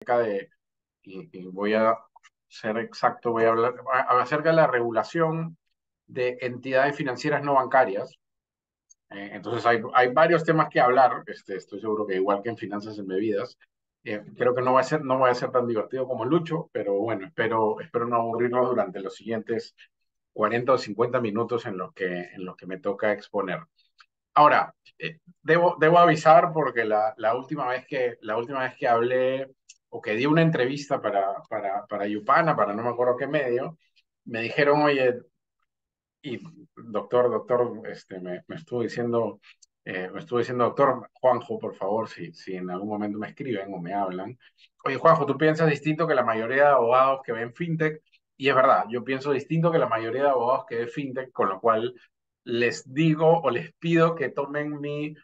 de, y voy a ser exacto, voy a hablar acerca de la regulación de entidades financieras no bancarias. Entonces hay varios temas que hablar. Estoy seguro que igual que en finanzas en bebidas, creo que no va a ser tan divertido como Lucho, pero bueno, espero no aburrirnos durante los siguientes 40 o 50 minutos en los que me toca exponer. Ahora, debo avisar porque la última vez que hablé o que di una entrevista para Yupana, para no me acuerdo qué medio, me dijeron, oye, y doctor, me estuvo diciendo, doctor Juanjo, por favor, si en algún momento me escriben o me hablan, oye, Juanjo, tú piensas distinto que la mayoría de abogados que ven fintech, y es verdad, yo pienso distinto que la mayoría de abogados que ven fintech, con lo cual les digo o les pido que tomen mi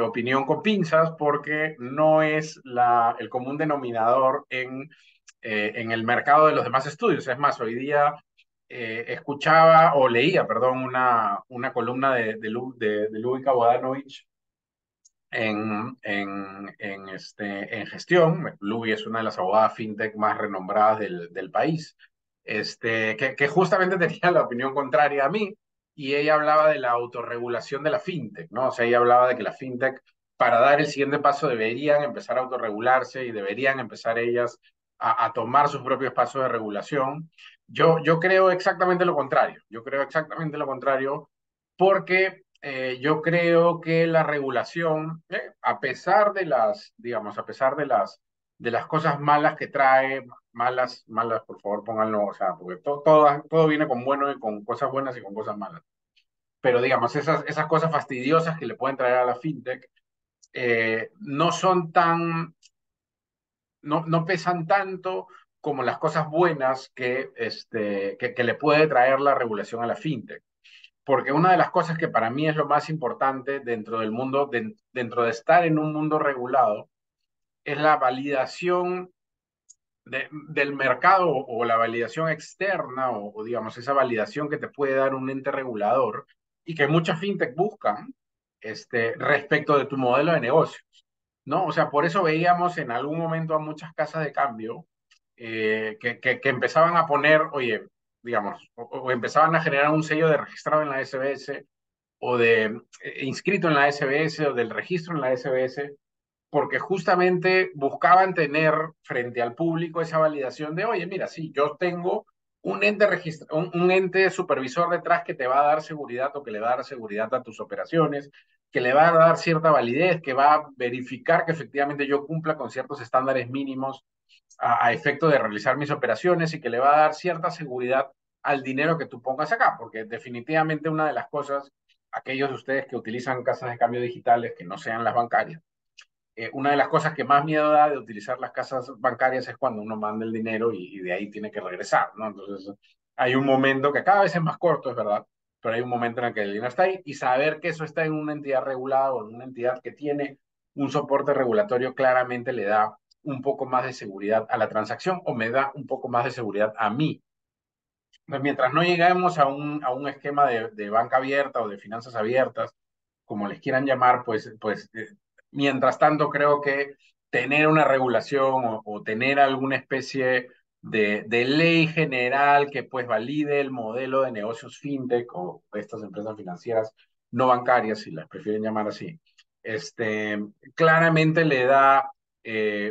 opinión con pinzas porque no es el común denominador en el mercado de los demás estudios. Es más, hoy día escuchaba o leía, perdón, una columna de Lubika Vodanovic en gestión. Lubi es una de las abogadas fintech más renombradas del país, que justamente tenía la opinión contraria a mí, y ella hablaba de la autorregulación de la fintech, ¿no? O sea, ella hablaba de que la fintech, para dar el siguiente paso, deberían empezar a autorregularse y deberían empezar ellas a tomar sus propios pasos de regulación. Yo creo exactamente lo contrario. Yo creo exactamente lo contrario porque yo creo que la regulación, a pesar de digamos, a pesar de las cosas malas que trae, malas, por favor, pónganlo, o sea, porque todo viene con bueno y con cosas buenas y con cosas malas. Pero digamos, esas cosas fastidiosas que le pueden traer a la fintech no son no pesan tanto como las cosas buenas que le puede traer la regulación a la fintech. Porque una de las cosas que para mí es lo más importante dentro del mundo, dentro de estar en un mundo regulado, es la validación del mercado o la validación externa o, digamos esa validación que te puede dar un ente regulador y que muchas fintech buscan respecto de tu modelo de negocios, ¿no? O sea, por eso veíamos en algún momento a muchas casas de cambio que empezaban a poner, oye, digamos, o empezaban a generar un sello de registrado en la SBS o de inscrito en la SBS o del registro en la SBS, porque justamente buscaban tener frente al público esa validación de, oye, mira, sí, yo tengo un ente supervisor detrás que te va a dar seguridad o que le va a dar seguridad a tus operaciones, que le va a dar cierta validez, que va a verificar que efectivamente yo cumpla con ciertos estándares mínimos a efecto de realizar mis operaciones y que le va a dar cierta seguridad al dinero que tú pongas acá, porque definitivamente una de las cosas, aquellos de ustedes que utilizan casas de cambio digitales que no sean las bancarias, una de las cosas que más miedo da de utilizar las casas bancarias es cuando uno manda el dinero y de ahí tiene que regresar, ¿no? Entonces, hay un momento que cada vez es más corto, es verdad, pero hay un momento en el que el dinero está ahí y saber que eso está en una entidad regulada o en una entidad que tiene un soporte regulatorio claramente le da un poco más de seguridad a la transacción o me da un poco más de seguridad a mí. Pues mientras no lleguemos a un esquema de banca abierta o de finanzas abiertas, como les quieran llamar, mientras tanto creo que tener una regulación o tener alguna especie de ley general que pues valide el modelo de negocios fintech o estas empresas financieras no bancarias, si las prefieren llamar así, este, claramente le da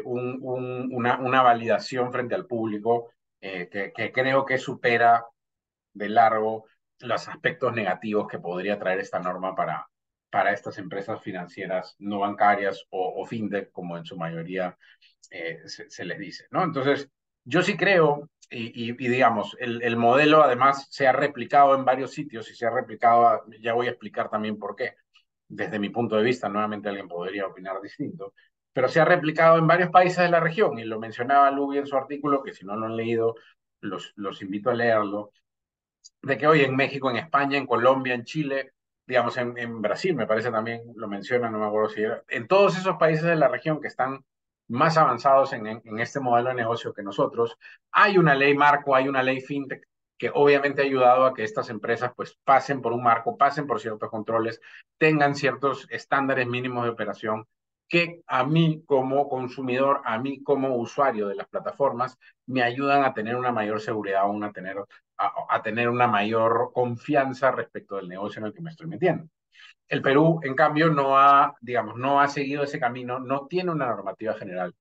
una validación frente al público que creo que supera de largo los aspectos negativos que podría traer esta norma para estas empresas financieras no bancarias o fintech, como en su mayoría se les dice, ¿no? Entonces, yo sí creo, y digamos, el modelo además se ha replicado en varios sitios y se ha replicado, ya voy a explicar también por qué, desde mi punto de vista, nuevamente alguien podría opinar distinto, pero se ha replicado en varios países de la región, y lo mencionaba Luby en su artículo, que si no lo han leído, los invito a leerlo, de que hoy en México, en España, en Colombia, en Chile, digamos, en Brasil, me parece también lo menciona, no me acuerdo si era, en todos esos países de la región que están más avanzados en este modelo de negocio que nosotros, hay una ley marco, hay una ley fintech que obviamente ha ayudado a que estas empresas pues pasen por un marco, pasen por ciertos controles, tengan ciertos estándares mínimos de operación que a mí como consumidor, a mí como usuario de las plataformas, me ayudan a tener una mayor seguridad, a tener una mayor confianza respecto del negocio en el que me estoy metiendo. El Perú, en cambio, digamos, no ha seguido ese camino, no tiene una normativa general,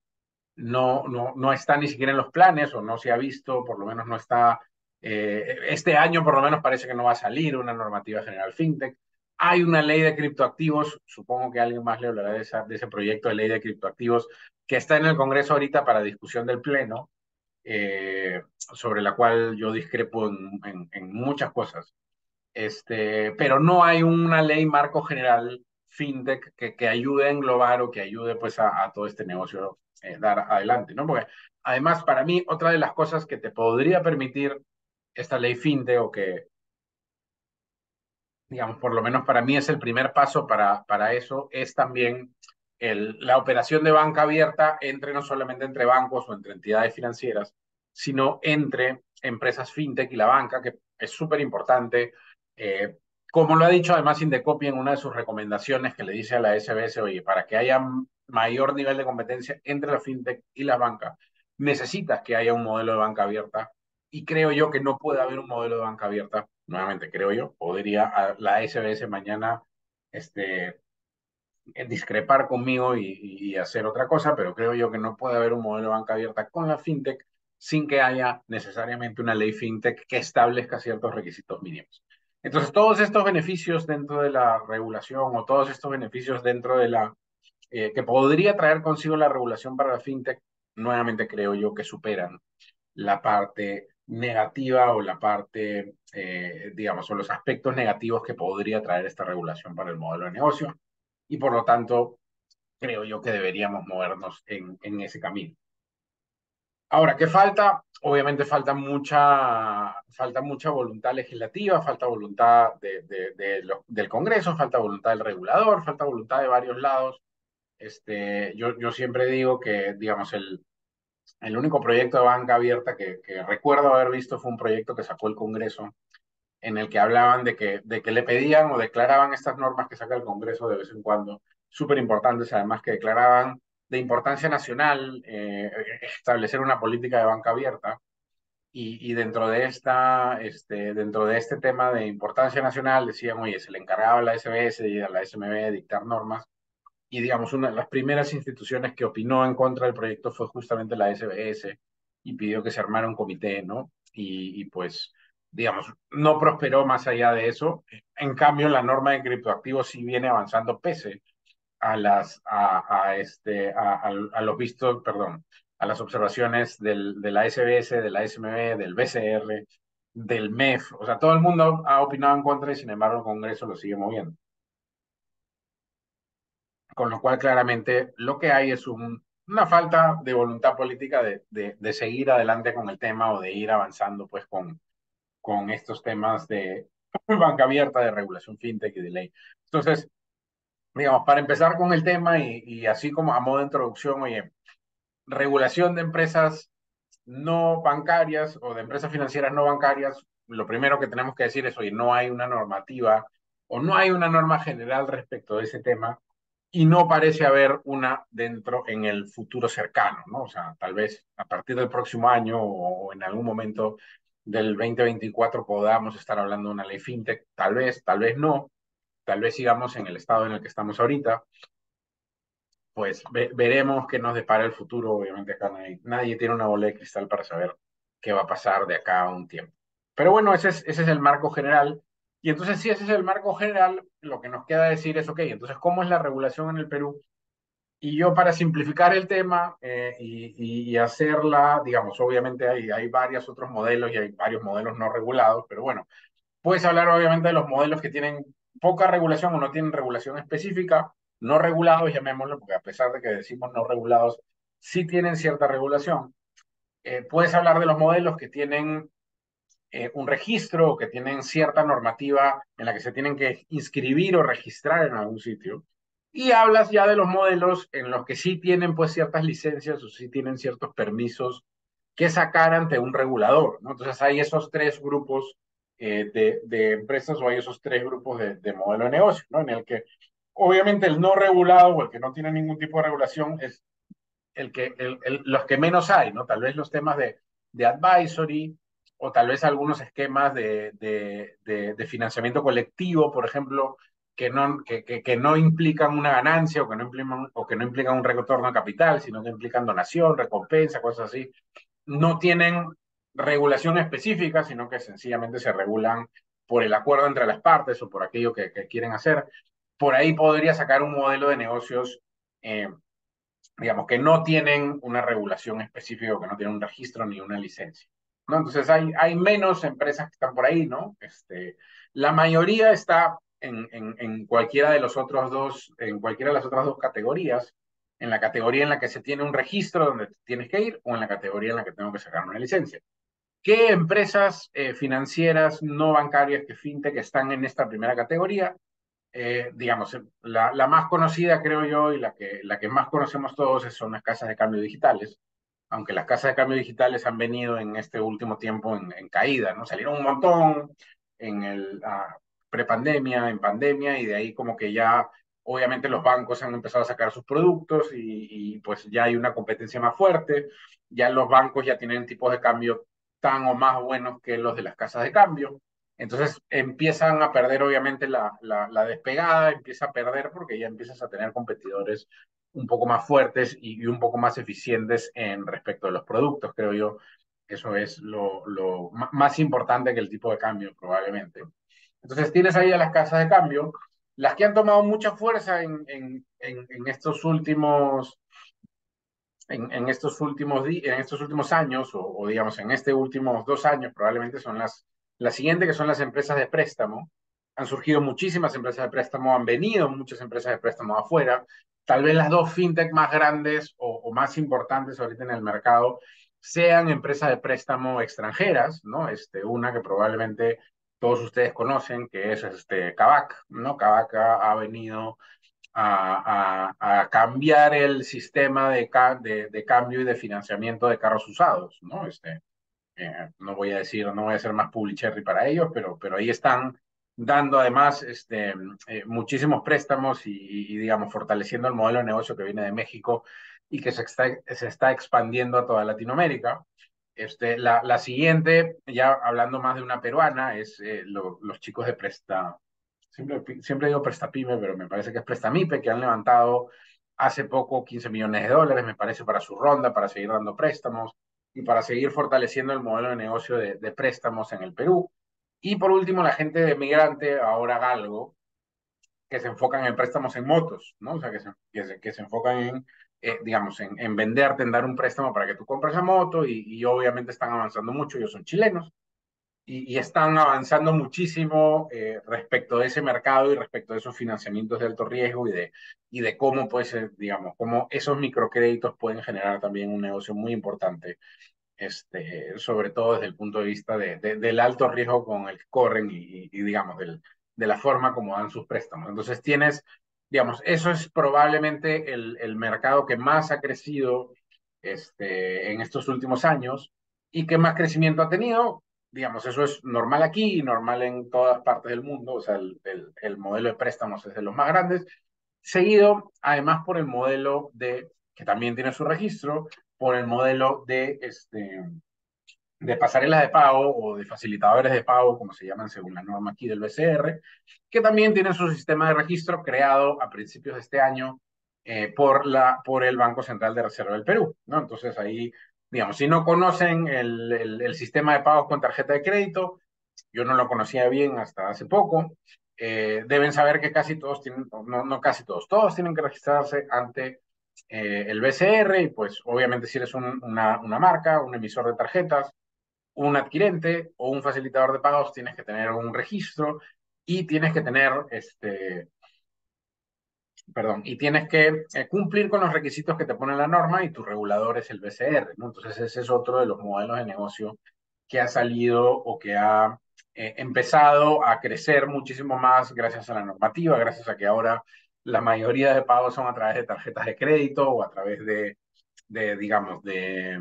no está ni siquiera en los planes o no se ha visto, por lo menos no está, este año por lo menos parece que no va a salir una normativa general fintech. Hay una ley de criptoactivos, supongo que alguien más le hablará de ese proyecto de ley de criptoactivos que está en el Congreso ahorita para discusión del Pleno, sobre la cual yo discrepo en muchas cosas. Pero no hay una ley marco general fintech que ayude a englobar o que ayude pues a todo este negocio dar adelante, ¿no? Porque además para mí otra de las cosas que te podría permitir esta ley fintech o que digamos, por lo menos para mí es el primer paso para eso, es también la operación de banca abierta no solamente entre bancos o entre entidades financieras, sino entre empresas fintech y la banca, que es súper importante. Eh, Como lo ha dicho además Indecopi en una de sus recomendaciones que le dice a la SBS, oye, para que haya mayor nivel de competencia entre la fintech y la banca, necesitas que haya un modelo de banca abierta y creo yo que no puede haber un modelo de banca abierta, nuevamente creo yo, podría la SBS mañana este, discrepar conmigo y hacer otra cosa, pero creo yo que no puede haber un modelo de banca abierta con la fintech sin que haya necesariamente una ley fintech que establezca ciertos requisitos mínimos. Entonces, todos estos beneficios dentro de la regulación o todos estos beneficios dentro de que podría traer consigo la regulación para la fintech, nuevamente creo yo que superan la parte negativa o la parte, digamos, o los aspectos negativos que podría traer esta regulación para el modelo de negocio. Y por lo tanto, creo yo que deberíamos movernos en ese camino. Ahora, ¿qué falta? Obviamente falta mucha voluntad legislativa, falta voluntad del Congreso, falta voluntad del regulador, falta voluntad de varios lados. Yo siempre digo que, digamos, el único proyecto de banca abierta que recuerdo haber visto fue un proyecto que sacó el Congreso, en el que hablaban de que le pedían o declaraban estas normas que saca el Congreso de vez en cuando, súper importantes, además que declaraban de importancia nacional establecer una política de banca abierta. Y dentro de este tema de importancia nacional decían, oye, se le encargaba a la SBS y a la SMB dictar normas y digamos, una de las primeras instituciones que opinó en contra del proyecto fue justamente la SBS y pidió que se armara un comité, ¿no? Pues, digamos, no prosperó más allá de eso. En cambio, la norma de criptoactivos sí viene avanzando pese a los vistos, perdón, a las observaciones de la SBS, de la SMB, del BCR, del MEF. O sea, todo el mundo ha opinado en contra y sin embargo el Congreso lo sigue moviendo. Con lo cual claramente lo que hay es una falta de voluntad política de seguir adelante con el tema o de ir avanzando pues con estos temas de banca abierta, de regulación fintech y de ley. Entonces, digamos, para empezar con el tema y así como a modo de introducción, oye, regulación de empresas no bancarias o de empresas financieras no bancarias, lo primero que tenemos que decir es, oye, no hay una normativa o no hay una norma general respecto de ese tema y no parece haber una dentro en el futuro cercano, ¿no? O sea, tal vez a partir del próximo año o en algún momento del 2024 podamos estar hablando de una ley fintech, tal vez no, tal vez sigamos en el estado en el que estamos ahorita, pues veremos qué nos depara el futuro. Obviamente acá nadie tiene una bola de cristal para saber qué va a pasar de acá a un tiempo. Pero bueno, ese es el marco general. Y entonces, si ese es el marco general, lo que nos queda decir es, ok, entonces, ¿cómo es la regulación en el Perú? Y yo para simplificar el tema y hacerla, digamos, obviamente hay varios otros modelos y hay varios modelos no regulados, pero bueno, puedes hablar obviamente de los modelos que tienen poca regulación o no tienen regulación específica, no regulados, llamémoslo, porque a pesar de que decimos no regulados, sí tienen cierta regulación. Puedes hablar de los modelos que tienen un registro o que tienen cierta normativa en la que se tienen que inscribir o registrar en algún sitio. Y hablas ya de los modelos en los que sí tienen pues ciertas licencias o sí tienen ciertos permisos que sacar ante un regulador, ¿no? Entonces hay esos tres grupos de empresas o hay esos tres grupos de modelo de negocio, ¿no? En el que Obviamente el no regulado o el que no tiene ningún tipo de regulación es los que menos hay, ¿no? Tal vez los temas de advisory o tal vez algunos esquemas de financiamiento colectivo, por ejemplo, que no implican una ganancia o que no implican un retorno a capital, sino que implican donación, recompensa, cosas así. No tienen regulación específica, sino que sencillamente se regulan por el acuerdo entre las partes o por aquello que quieren hacer. Por ahí podría sacar un modelo de negocios eh, digamos, que no tienen una regulación específica, que no tienen un registro ni una licencia, ¿no? Entonces hay menos empresas que están por ahí, ¿no? La mayoría está en cualquiera de los otros dos, en cualquiera de las otras dos categorías, en la categoría en la que se tiene un registro donde tienes que ir o en la categoría en la que tengo que sacar una licencia. ¿Qué empresas financieras no bancarias que fintech están en esta primera categoría? Digamos, la más conocida, creo yo, y la que más conocemos todos son las casas de cambio digitales, aunque las casas de cambio digitales han venido en este último tiempo en caída, ¿no? Salieron un montón en el prepandemia, en pandemia, y de ahí como que ya, obviamente los bancos han empezado a sacar sus productos pues ya hay una competencia más fuerte, ya los bancos ya tienen tipos de cambio tan o más buenos que los de las casas de cambio. Entonces empiezan a perder, obviamente, la despegada, empieza a perder porque ya empiezas a tener competidores un poco más fuertes y un poco más eficientes en respecto de los productos, creo yo. Eso es lo más importante que el tipo de cambio, probablemente. Entonces tienes ahí a las casas de cambio, las que han tomado mucha fuerza en estos últimos en estos últimos años, o digamos en estos últimos 2 años, probablemente son la siguiente, que son las empresas de préstamo. Han surgido muchísimas empresas de préstamo, han venido muchas empresas de préstamo afuera. Tal vez las dos fintech más grandes o más importantes ahorita en el mercado sean empresas de préstamo extranjeras, ¿no? Una que probablemente todos ustedes conocen, que es Kavak, ¿no? Kavak ha venido a cambiar el sistema de cambio y de financiamiento de carros usados, ¿no? No voy a decir, no voy a hacer más publicherry para ellos, pero ahí están dando además muchísimos préstamos digamos, fortaleciendo el modelo de negocio que viene de México y que se está expandiendo a toda Latinoamérica. La siguiente, ya hablando más de una peruana, es los chicos de siempre digo Prestapime, pero me parece que es Prestamipe, que han levantado hace poco 15 millones de dólares, me parece, para su ronda, para seguir dando préstamos y para seguir fortaleciendo el modelo de negocio de préstamos en el Perú. Y por último, la gente de Migrante, ahora Galgo, que se enfocan en préstamos en motos, ¿no? O sea, que se enfocan digamos, en venderte, en dar un préstamo para que tú compres la moto y obviamente están avanzando mucho, ellos son chilenos y están avanzando muchísimo respecto de ese mercado y respecto de esos financiamientos de alto riesgo y de cómo, pues, digamos, cómo esos microcréditos pueden generar también un negocio muy importante, sobre todo desde el punto de vista del alto riesgo con el que corren digamos, de la forma como dan sus préstamos. Entonces tienes, digamos, eso es probablemente el mercado que más ha crecido en estos últimos años y que más crecimiento ha tenido. Digamos, eso es normal aquí y normal en todas partes del mundo. O sea, el modelo de préstamos es de los más grandes, seguido además por el modelo que también tiene su registro, por el modelo de pasarelas de pago o de facilitadores de pago, como se llaman según la norma aquí del BCR, que también tienen su sistema de registro creado a principios de este año por el Banco Central de Reserva del Perú, ¿no? Entonces ahí, digamos, si no conocen el sistema de pagos con tarjeta de crédito, yo no lo conocía bien hasta hace poco, deben saber que casi todos tienen, no casi todos, todos tienen que registrarse ante el BCR y pues obviamente si eres una marca, un emisor de tarjetas, un adquirente o un facilitador de pagos, tienes que tener un registro y tienes que tener, perdón, y tienes que cumplir con los requisitos que te pone la norma y tu regulador es el BCR, ¿no? Entonces ese es otro de los modelos de negocio que ha salido o que ha empezado a crecer muchísimo más gracias a la normativa, gracias a que ahora la mayoría de pagos son a través de tarjetas de crédito o a través digamos, de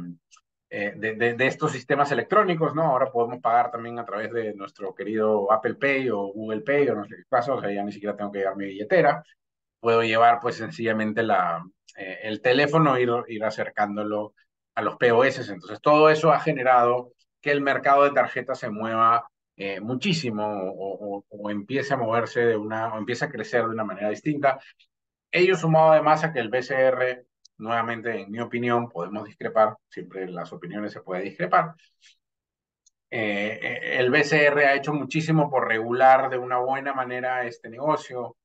estos sistemas electrónicos, ¿no? Ahora podemos pagar también a través de nuestro querido Apple Pay o Google Pay o no sé qué caso, o sea, ya ni siquiera tengo que llevar mi billetera. puedo llevar pues sencillamente el teléfono, ir acercándolo a los POS. Entonces todo eso ha generado que el mercado de tarjetas se mueva muchísimo o empiece a moverse o empiece a crecer de una manera distinta. Ello sumado además a que el BCR, nuevamente en mi opinión, podemos discrepar, siempre en las opiniones se puede discrepar, el BCR ha hecho muchísimo por regular de una buena manera este negocio,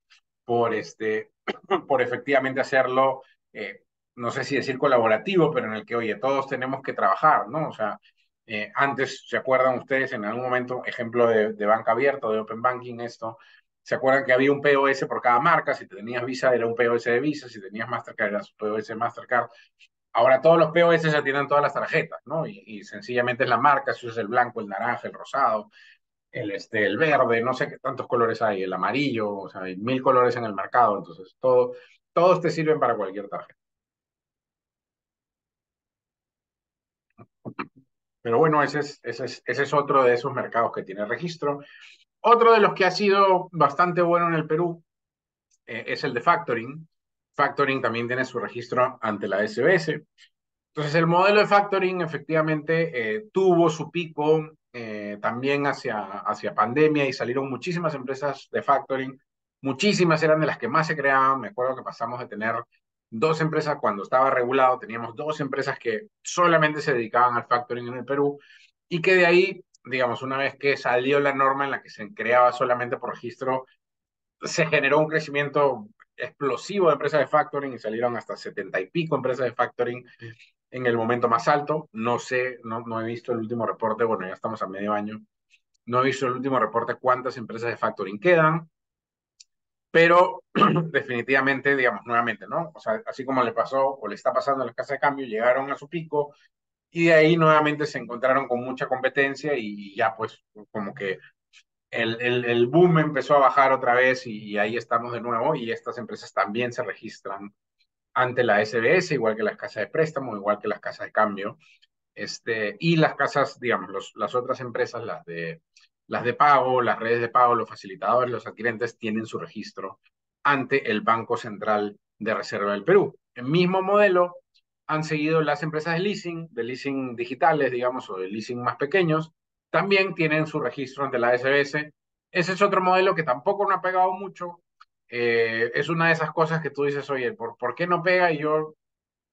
por efectivamente hacerlo, no sé si decir colaborativo, pero en el que, oye, todos tenemos que trabajar, ¿no? O sea, antes, ¿se acuerdan ustedes en algún momento, ejemplo de banca abierta, de Open Banking, esto? ¿Se acuerdan que había un POS por cada marca? Si tenías Visa era un POS de Visa, si tenías Mastercard era un POS de Mastercard. Ahora todos los POS ya tienen todas las tarjetas, ¿no? Y sencillamente es la marca, si es el blanco, el naranja, el rosado, el verde, no sé qué tantos colores hay, el amarillo, o sea, hay 1000 colores en el mercado, entonces todos te sirven para cualquier tarjeta. Pero bueno, ese es otro de esos mercados que tiene registro. Otro de los que ha sido bastante bueno en el Perú es el de factoring. Factoring también tiene su registro ante la SBS. Entonces, el modelo de factoring efectivamente tuvo su pico también hacia pandemia y salieron muchísimas empresas de factoring. Muchísimas eran de las que más se creaban. Me acuerdo que pasamos de tener dos empresas cuando estaba regulado, teníamos dos empresas que solamente se dedicaban al factoring en el Perú y que de ahí, digamos, una vez que salió la norma en la que se creaba solamente por registro, se generó un crecimiento explosivo de empresas de factoring y salieron hasta 70 y pico empresas de factoring en el momento más alto. No sé, no he visto el último reporte, bueno, ya estamos a medio año, no he visto el último reporte cuántas empresas de factoring quedan, pero definitivamente, digamos, nuevamente, ¿no? O sea, así como le pasó o le está pasando a las casas de cambio, llegaron a su pico y de ahí nuevamente se encontraron con mucha competencia y ya pues como que el boom empezó a bajar otra vez y ahí estamos de nuevo y estas empresas también se registran ante la SBS, igual que las casas de préstamo, igual que las casas de cambio. Y las casas, digamos, las otras empresas, las de pago, las redes de pago, los facilitadores, los adquirentes, tienen su registro ante el Banco Central de Reserva del Perú. El mismo modelo han seguido las empresas de leasing digitales, digamos, o de leasing más pequeños, también tienen su registro ante la SBS. Ese es otro modelo que tampoco no ha pegado mucho. Es una de esas cosas que tú dices, oye, ¿por qué no pega? Y yo,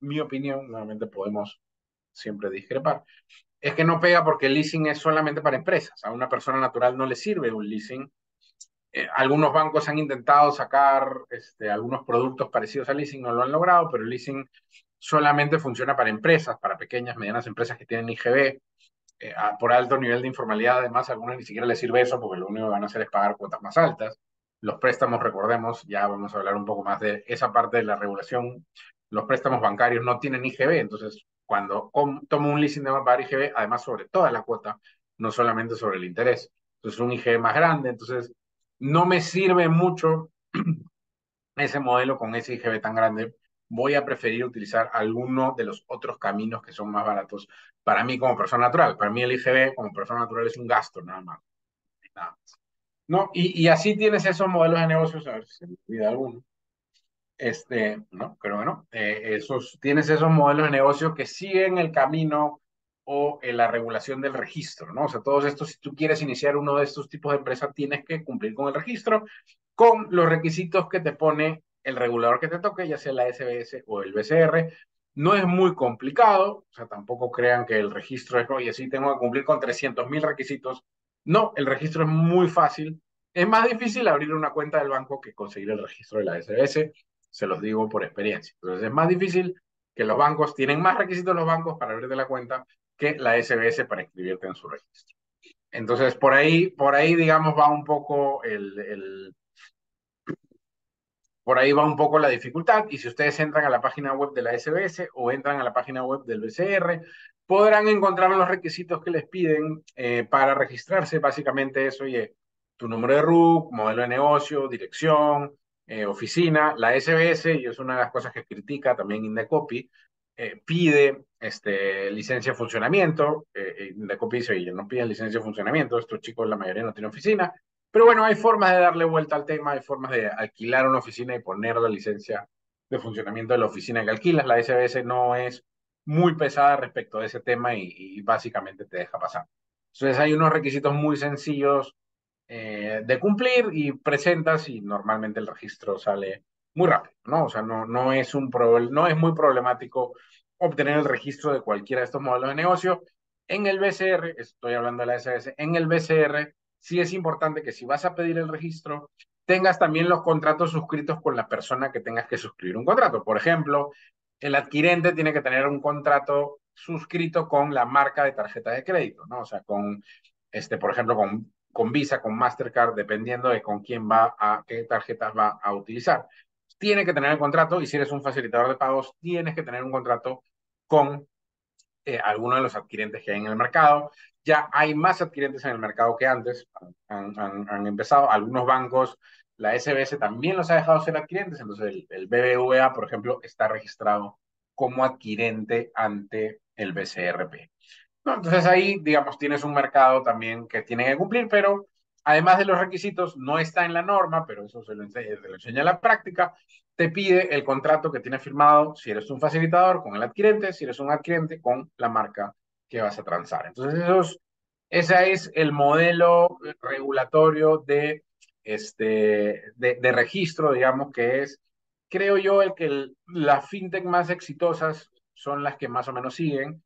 mi opinión, nuevamente podemos siempre discrepar, es que no pega porque el leasing es solamente para empresas. A una persona natural no le sirve un leasing. Algunos bancos han intentado sacar algunos productos parecidos al leasing, no lo han logrado, pero el leasing solamente funciona para empresas, para pequeñas, medianas empresas que tienen IGB, por alto nivel de informalidad. Además, a algunos ni siquiera les sirve eso porque lo único que van a hacer es pagar cuotas más altas. Los préstamos, recordemos, ya vamos a hablar un poco más de esa parte de la regulación. Los préstamos bancarios no tienen IGB, entonces cuando tomo un leasing de pagar IGB, además sobre toda la cuota, no solamente sobre el interés. Entonces, un IGB más grande, entonces no me sirve mucho ese modelo con ese IGB tan grande. Voy a preferir utilizar alguno de los otros caminos que son más baratos para mí como persona natural. Para mí el IGB como persona natural es un gasto, nada más. Nada más. ¿No? Y así tienes esos modelos de negocios, a ver si se me olvida alguno. No, creo que no. Tienes esos modelos de negocio que siguen el camino o la regulación del registro, ¿no? O sea, todos estos, si tú quieres iniciar uno de estos tipos de empresa, tienes que cumplir con el registro, con los requisitos que te pone el regulador que te toque, ya sea la SBS o el BCR. No es muy complicado, o sea, tampoco crean que el registro es, oye, sí tengo que cumplir con 300.000 requisitos. No, el registro es muy fácil. Es más difícil abrir una cuenta del banco que conseguir el registro de la SBS, se los digo por experiencia. Entonces es más difícil que los bancos, tienen más requisitos los bancos para abrirte la cuenta que la SBS para inscribirte en su registro. Entonces por ahí digamos va un poco por ahí va un poco la dificultad y si ustedes entran a la página web de la SBS o entran a la página web del BCR, podrán encontrar los requisitos que les piden para registrarse. Básicamente es, oye, tu número de RUC, modelo de negocio, dirección, oficina. La SBS, y es una de las cosas que critica también Indecopi, pide licencia de funcionamiento. Indecopi dice, oye, no piden licencia de funcionamiento, estos chicos la mayoría no tienen oficina, Pero bueno, hay formas de darle vuelta al tema, hay formas de alquilar una oficina y poner la licencia de funcionamiento de la oficina que alquilas. La SBS no es muy pesada respecto a ese tema y básicamente te deja pasar. Entonces hay unos requisitos muy sencillos de cumplir y presentas y normalmente el registro sale muy rápido, ¿no? O sea, no es no es muy problemático obtener el registro de cualquiera de estos modelos de negocio. En el BCR, estoy hablando de la SBS, en el BCR sí es importante que si vas a pedir el registro, tengas también los contratos suscritos con la persona que tengas que suscribir un contrato. Por ejemplo, el adquirente tiene que tener un contrato suscrito con la marca de tarjeta de crédito, ¿no? O sea, por ejemplo, con Visa, con Mastercard, dependiendo de con quién va a, qué tarjetas va a utilizar. Tiene que tener el contrato y si eres un facilitador de pagos, tienes que tener un contrato con algunos de los adquirentes que hay en el mercado. Ya hay más adquirentes en el mercado que antes. Han empezado algunos bancos, la SBS también los ha dejado ser adquirentes, entonces el BBVA, por ejemplo, está registrado como adquirente ante el BCRP. No, entonces ahí, digamos, tienes un mercado también que tiene que cumplir, pero además de los requisitos, no está en la norma, pero eso se lo enseña la práctica, te pide el contrato que tienes firmado si eres un facilitador con el adquirente, si eres un adquirente con la marca que vas a transar. Entonces, ese es el modelo regulatorio de registro, digamos, que es, creo yo, las fintech más exitosas son las que más o menos siguen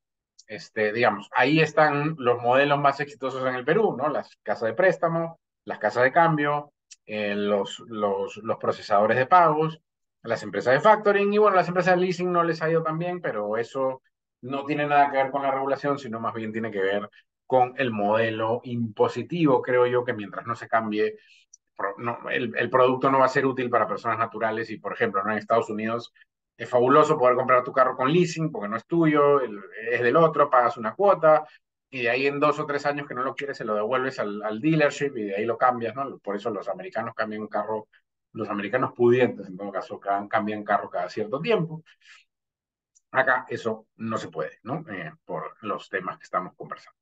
digamos, ahí están los modelos más exitosos en el Perú, ¿no? Las casas de préstamo, las casas de cambio, los procesadores de pagos, las empresas de factoring y bueno, las empresas de leasing no les ha ido tan bien, pero eso no tiene nada que ver con la regulación, sino más bien tiene que ver con el modelo impositivo, creo yo, que mientras no se cambie, el producto no va a ser útil para personas naturales y, por ejemplo, ¿no? En Estados Unidos es fabuloso poder comprar tu carro con leasing porque no es tuyo, es del otro, pagas una cuota y de ahí en 2 o 3 años que no lo quieres se lo devuelves al dealership y de ahí lo cambias, ¿no? Por eso los americanos cambian un carro, los americanos pudientes en todo caso cambian carro cada cierto tiempo. Acá eso no se puede, ¿no? Por los temas que estamos conversando.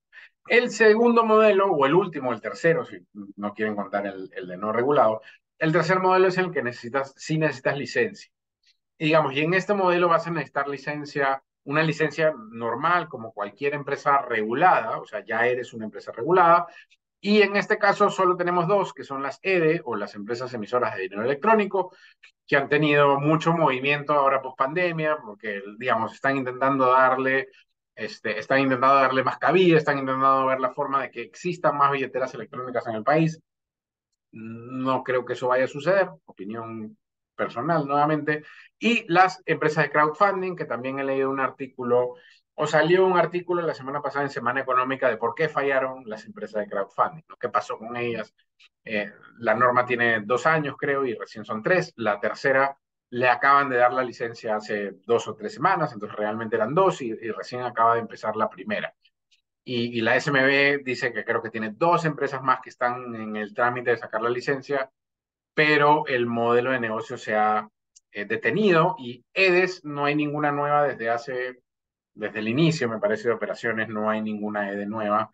El segundo modelo, o el último, el tercero, si no quieren contar el de no regulado, el tercer modelo es el que sí necesitas licencia. Y digamos, y en este modelo vas a necesitar licencia, una licencia normal, como cualquier empresa regulada, o sea, ya eres una empresa regulada. Y en este caso solo tenemos dos, que son las EDE, o las empresas emisoras de dinero electrónico, que han tenido mucho movimiento ahora post pandemia, porque, digamos, están intentando darle más cabida, están intentando ver la forma de que existan más billeteras electrónicas en el país. No creo que eso vaya a suceder, opinión personal nuevamente. Y las empresas de crowdfunding, que también he leído un artículo, o salió un artículo la semana pasada en Semana Económica de por qué fallaron las empresas de crowdfunding, ¿no? ¿Qué pasó con ellas? La norma tiene 2 años, creo, y recién son 3. La tercera le acaban de dar la licencia hace 2 o 3 semanas, entonces realmente eran dos y recién acaba de empezar la primera. Y la SMB dice que creo que tiene 2 empresas más que están en el trámite de sacar la licencia, pero el modelo de negocio se ha detenido y EDES no hay ninguna nueva desde el inicio, me parece, de operaciones, no hay ninguna EDE nueva.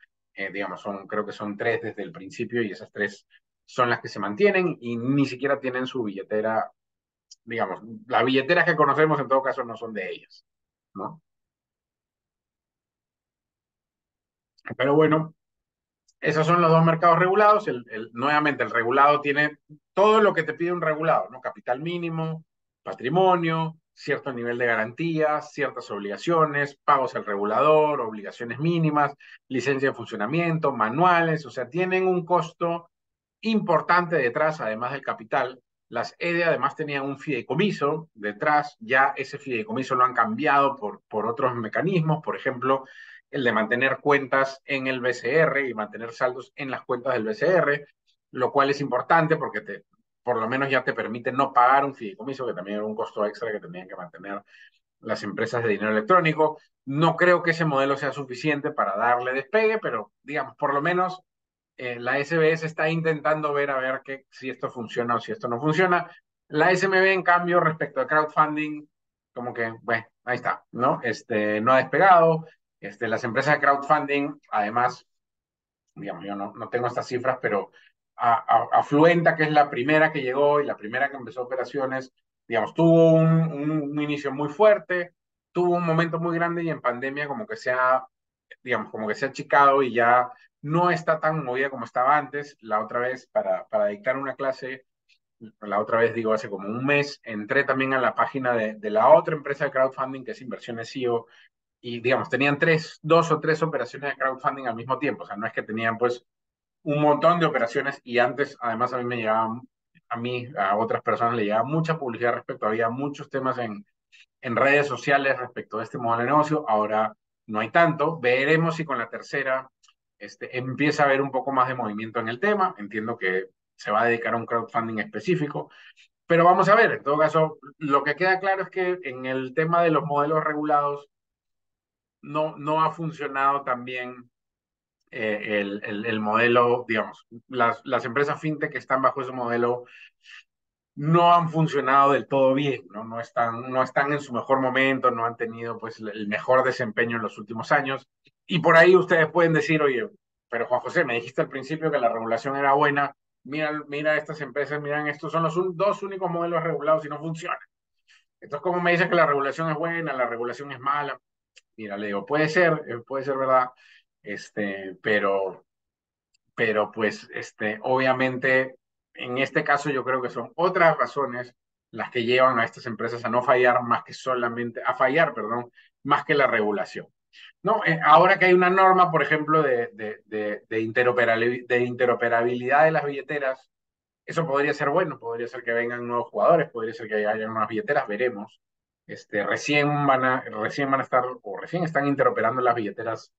Digamos, creo que son 3 desde el principio y esas 3 son las que se mantienen y ni siquiera tienen su billetera, digamos, las billeteras que conocemos en todo caso no son de ellas, ¿no? Pero bueno, esos son los dos mercados regulados. Nuevamente, el regulado tiene todo lo que te pide un regulado, ¿no? Capital mínimo, patrimonio, cierto nivel de garantías, ciertas obligaciones, pagos al regulador, obligaciones mínimas, licencia de funcionamiento, manuales, o sea, tienen un costo importante detrás, además del capital. Las EDE además tenían un fideicomiso detrás, ya ese fideicomiso lo han cambiado por otros mecanismos, por ejemplo, el de mantener cuentas en el BCR y mantener saldos en las cuentas del BCR, lo cual es importante porque por lo menos ya te permite no pagar un fideicomiso, que también era un costo extra que tenían que mantener las empresas de dinero electrónico. No creo que ese modelo sea suficiente para darle despegue, pero digamos, por lo menos la SBS está intentando ver a ver si esto funciona o si esto no funciona. La SMB, en cambio, respecto a crowdfunding, como que, bueno, ahí está, ¿no? No ha despegado. Las empresas de crowdfunding, además, digamos, yo no tengo estas cifras, pero Afluenta, que es la primera que llegó y la primera que empezó operaciones, digamos, tuvo un inicio muy fuerte, tuvo un momento muy grande y en pandemia como que se ha, digamos, como que se ha achicado y ya no está tan movida como estaba antes. La otra vez, para dictar una clase, la otra vez digo, hace como un mes, entré también a la página de la otra empresa de crowdfunding que es Inversiones CEO y, digamos, tenían dos o tres operaciones de crowdfunding al mismo tiempo. O sea, no es que tenían pues un montón de operaciones y antes, además, a mí me llegaban, a mí, a otras personas le llegaba mucha publicidad respecto, había muchos temas en redes sociales respecto a este modelo de negocio, ahora no hay tanto, veremos si con la tercera empieza a haber un poco más de movimiento en el tema, entiendo que se va a dedicar a un crowdfunding específico, pero vamos a ver, en todo caso, lo que queda claro es que en el tema de los modelos regulados no ha funcionado tan bien el modelo, digamos, las empresas fintech que están bajo ese modelo no han funcionado del todo bien, ¿no? No están en su mejor momento, no han tenido pues el mejor desempeño en los últimos años. Y por ahí ustedes pueden decir, oye, pero Juan José, me dijiste al principio que la regulación era buena, mira estas empresas, miran, estos son los dos únicos modelos regulados y no funcionan. Entonces, ¿cómo me dices que la regulación es buena, la regulación es mala? Mira, le digo, puede ser verdad, pero pues obviamente en este caso yo creo que son otras razones las que llevan a estas empresas a no fallar más que solamente, a fallar, perdón, más que la regulación. No, ahora que hay una norma, por ejemplo, de interoperabilidad de las billeteras, eso podría ser bueno, podría ser que vengan nuevos jugadores, podría ser que haya nuevas billeteras, veremos. Recién van a estar, o recién están interoperando las billeteras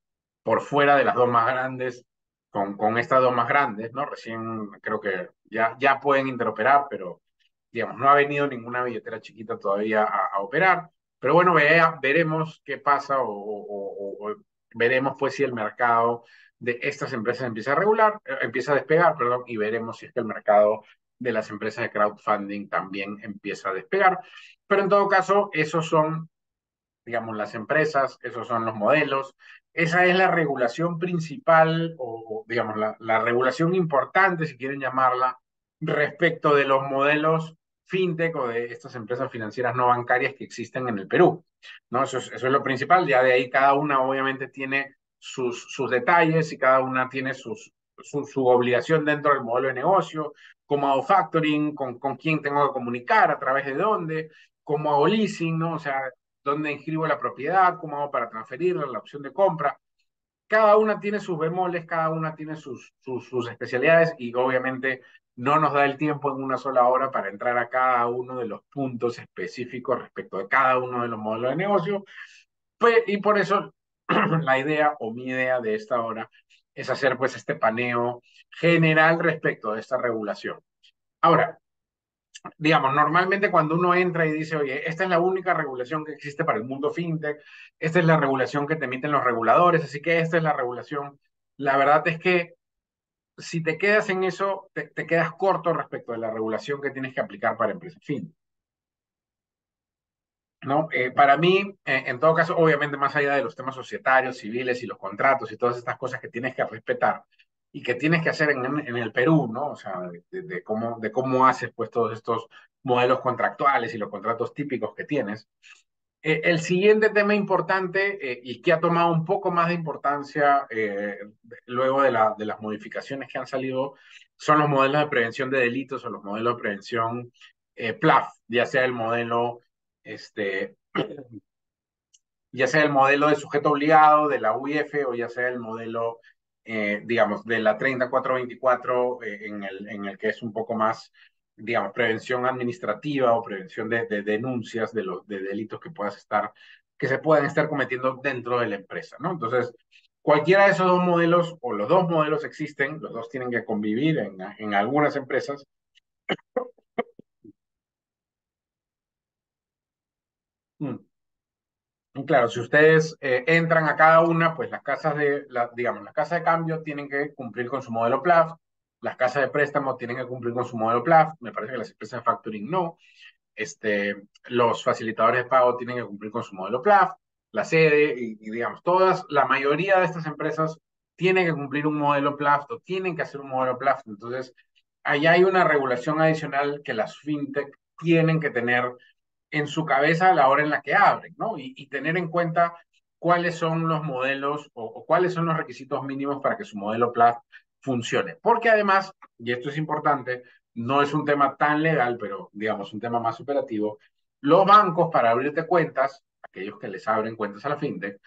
por fuera de las dos más grandes, con estas dos más grandes, ¿no? Recién creo que ya pueden interoperar, pero digamos, no ha venido ninguna billetera chiquita todavía a operar. Pero bueno, veremos qué pasa o veremos pues si el mercado de estas empresas empieza a despegar, perdón, y veremos si es que el mercado de las empresas de crowdfunding también empieza a despegar. Pero en todo caso, esos son, digamos, las empresas, esos son los modelos. Esa es la regulación principal digamos, la regulación importante, si quieren llamarla, respecto de los modelos fintech o de estas empresas financieras no bancarias que existen en el Perú. ¿No? Eso es lo principal. Ya de ahí cada una obviamente tiene sus detalles y cada una tiene su obligación dentro del modelo de negocio, cómo hago factoring, con quién tengo que comunicar, a través de dónde, cómo hago leasing, ¿no? O sea, dónde inscribo la propiedad, cómo hago para transferirla, la opción de compra. Cada una tiene sus bemoles, cada una tiene sus especialidades y obviamente no nos da el tiempo en una sola hora para entrar a cada uno de los puntos específicos respecto de cada uno de los modelos de negocio. Y por eso la idea o mi idea de esta hora es hacer pues este paneo general respecto de esta regulación. Ahora, digamos, normalmente cuando uno entra y dice, oye, esta es la única regulación que existe para el mundo fintech, esta es la regulación que te emiten los reguladores, así que esta es la regulación. La verdad es que si te quedas en eso, te quedas corto respecto de la regulación que tienes que aplicar para empresas fintech. ¿No? Para mí, en todo caso, obviamente más allá de los temas societarios, civiles y los contratos y todas estas cosas que tienes que respetar y que tienes que hacer en el Perú, ¿no? O sea, de cómo haces pues todos estos modelos contractuales y los contratos típicos que tienes. El siguiente tema importante y que ha tomado un poco más de importancia luego de las modificaciones que han salido son los modelos de prevención de delitos o los modelos de prevención PLAF, ya sea el modelo este, ya sea el modelo de sujeto obligado de la UIF o ya sea el modelo, digamos, de la 30424 en el que es un poco más, digamos, prevención administrativa o prevención de denuncias de delitos que se puedan estar cometiendo dentro de la empresa, ¿no? Entonces, cualquiera de esos dos modelos o los dos modelos existen, los dos tienen que convivir en algunas empresas. Mm. Claro, si ustedes entran a cada una, pues digamos, las casas de cambio tienen que cumplir con su modelo PLAF, las casas de préstamo tienen que cumplir con su modelo PLAF, me parece que las empresas de factoring no, los facilitadores de pago tienen que cumplir con su modelo PLAF, la sede digamos, la mayoría de estas empresas tiene que cumplir un modelo PLAFT o tienen que hacer un modelo PLAFT. Entonces, ahí hay una regulación adicional que las fintech tienen que tener en su cabeza a la hora en la que abren, ¿no? Y tener en cuenta cuáles son los modelos o cuáles son los requisitos mínimos para que su modelo PLAFT funcione. Porque además, y esto es importante, no es un tema tan legal, pero digamos un tema más operativo, los bancos para abrirte cuentas, aquellos que les abren cuentas a la fintech,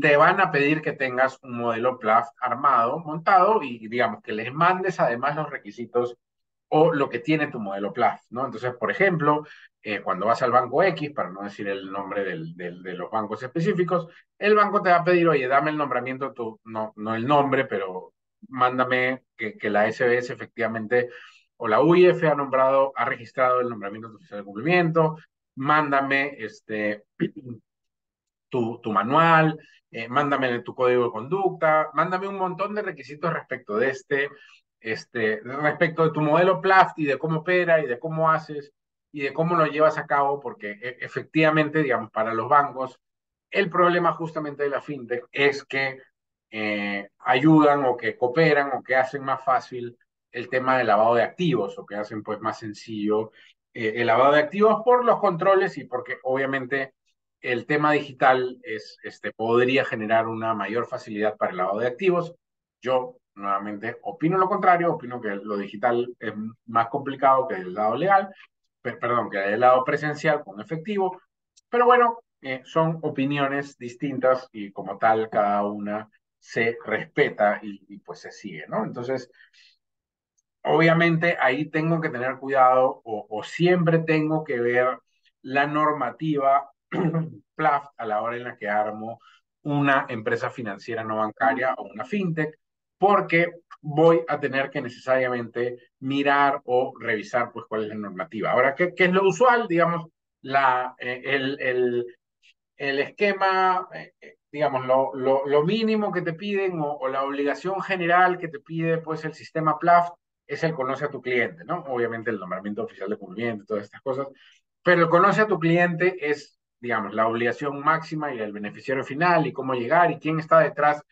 te van a pedir que tengas un modelo PLAFT armado, montado, y digamos que les mandes además los requisitos o lo que tiene tu modelo PLAFT, ¿no? Entonces, por ejemplo, cuando vas al banco X, para no decir el nombre de los bancos específicos, el banco te va a pedir, oye, dame el nombramiento, no el nombre, pero mándame que la SBS efectivamente, o la UIF ha registrado el nombramiento de tu oficial de cumplimiento, mándame tu manual, mándame tu código de conducta, mándame un montón de requisitos respecto de respecto de tu modelo PLAFT y de cómo opera y de cómo haces y de cómo lo llevas a cabo, porque efectivamente, digamos, para los bancos, el problema justamente de la fintech es que ayudan o que cooperan o que hacen más fácil el tema del lavado de activos o que hacen pues más sencillo el lavado de activos por los controles y porque obviamente el tema digital podría generar una mayor facilidad para el lavado de activos. Yo, nuevamente, opino lo contrario, opino que lo digital es más complicado que el lado legal, perdón, que el lado presencial con efectivo, pero bueno, son opiniones distintas y como tal cada una se respeta y pues se sigue, ¿no? Entonces, obviamente ahí tengo que tener cuidado o siempre tengo que ver la normativa PLAFT a la hora en la que armo una empresa financiera no bancaria o una fintech, porque voy a tener que necesariamente mirar o revisar pues cuál es la normativa. Ahora, ¿qué es lo usual? Digamos, el esquema, digamos, lo mínimo que te piden o la obligación general que te pide pues el sistema PLAFT es el conoce a tu cliente, ¿no? Obviamente el nombramiento oficial de cumplimiento, todas estas cosas, pero el conoce a tu cliente es, digamos, la obligación máxima y el beneficiario final y cómo llegar y quién está detrás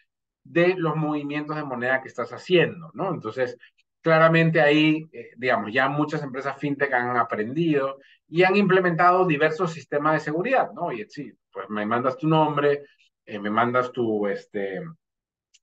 de los movimientos de moneda que estás haciendo, ¿no? Entonces, claramente ahí, digamos, ya muchas empresas fintech han aprendido y han implementado diversos sistemas de seguridad, ¿no? Y sí, pues me mandas tu nombre, me mandas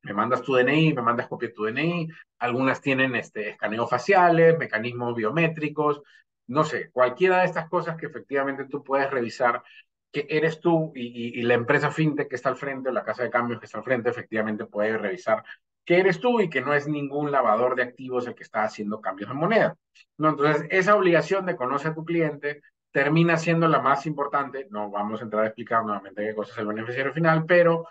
me mandas tu DNI, me mandas copia de tu DNI, algunas tienen escaneo faciales, mecanismos biométricos, no sé, cualquiera de estas cosas que efectivamente tú puedes revisar que eres tú y la empresa fintech que está al frente o la casa de cambios que está al frente efectivamente puede revisar que eres tú y que no es ningún lavador de activos el que está haciendo cambios de moneda. ¿No? Entonces, esa obligación de conocer a tu cliente termina siendo la más importante. No vamos a entrar a explicar nuevamente qué cosa es el beneficiario final, pero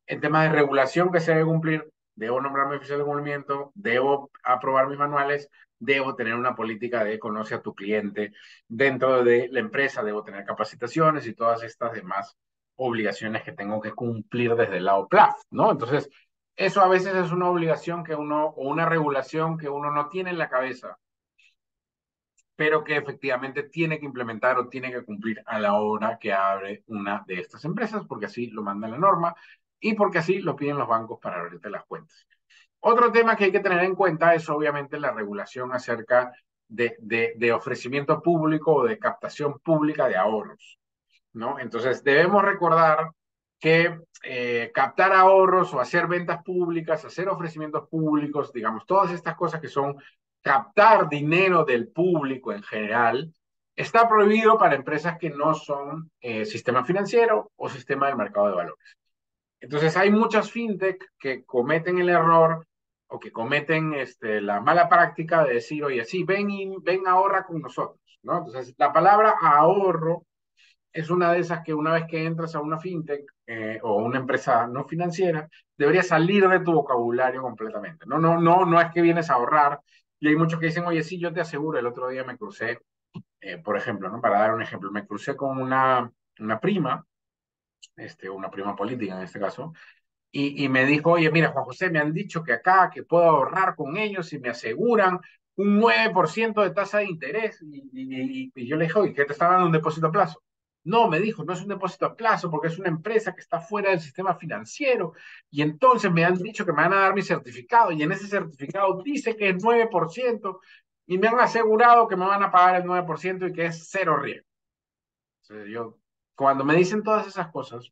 en temas de regulación que se debe cumplir, debo nombrarme oficial de cumplimiento, debo aprobar mis manuales, debo tener una política de conoce a tu cliente dentro de la empresa, debo tener capacitaciones y todas estas demás obligaciones que tengo que cumplir desde el lado PLAF, ¿no? Entonces, eso a veces es una obligación que uno, o una regulación que uno no tiene en la cabeza, pero que efectivamente tiene que implementar o tiene que cumplir a la hora que abre una de estas empresas, porque así lo manda la norma y porque así lo piden los bancos para abrirte las cuentas. Otro tema que hay que tener en cuenta es obviamente la regulación acerca de ofrecimiento público o de captación pública de ahorros, ¿no? Entonces debemos recordar que captar ahorros o hacer ventas públicas, hacer ofrecimientos públicos, digamos, todas estas cosas que son captar dinero del público en general, está prohibido para empresas que no son sistema financiero o sistema del mercado de valores. Entonces hay muchas fintech que cometen el error o que cometen la mala práctica de decir, oye, sí, ven ahorra con nosotros, ¿no? Entonces la palabra ahorro es una de esas que una vez que entras a una fintech o una empresa no financiera, debería salir de tu vocabulario completamente. No es que vienes a ahorrar. Y hay muchos que dicen, oye, sí, yo te aseguro, el otro día me crucé, por ejemplo, ¿no? Para dar un ejemplo, me crucé con una prima, una prima política en este caso, y me dijo, oye, mira, Juan José, me han dicho que acá, que puedo ahorrar con ellos y me aseguran un 9% de tasa de interés. Y yo le dije, oye, ¿qué te está dando un depósito a plazo? No, me dijo, no es un depósito a plazo porque es una empresa que está fuera del sistema financiero y entonces me han dicho que me van a dar mi certificado y en ese certificado dice que es 9% y me han asegurado que me van a pagar el 9% y que es cero riesgo. Entonces yo, cuando me dicen todas esas cosas,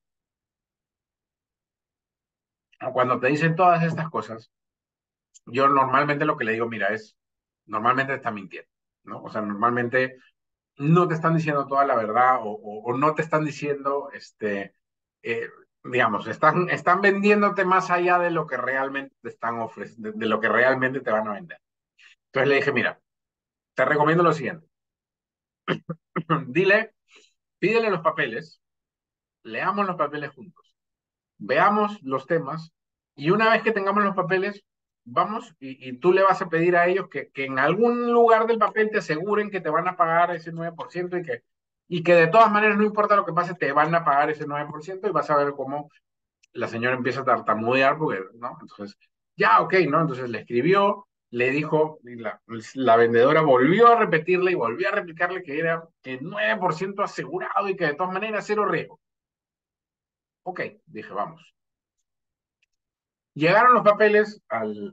o cuando te dicen todas estas cosas, yo normalmente lo que le digo, mira, normalmente te está mintiendo, ¿no? O sea, normalmente no te están diciendo toda la verdad o no te están diciendo, eh, digamos, están vendiéndote más allá de lo que realmente te están ofreciendo, de lo que realmente te van a vender. Entonces le dije, mira, te recomiendo lo siguiente, dile, pídele los papeles, leamos los papeles juntos, veamos los temas y una vez que tengamos los papeles, vamos y tú le vas a pedir a ellos que en algún lugar del papel te aseguren que te van a pagar ese 9% y que de todas maneras, no importa lo que pase, te van a pagar ese 9% y vas a ver cómo la señora empieza a tartamudear, porque, ¿no? Entonces, ya, ok, ¿no? Entonces le escribió, le dijo, y la vendedora volvió a repetirle y volvió a replicarle que era el 9% asegurado y que de todas maneras cero riesgo. Ok, dije, vamos. Llegaron los papeles,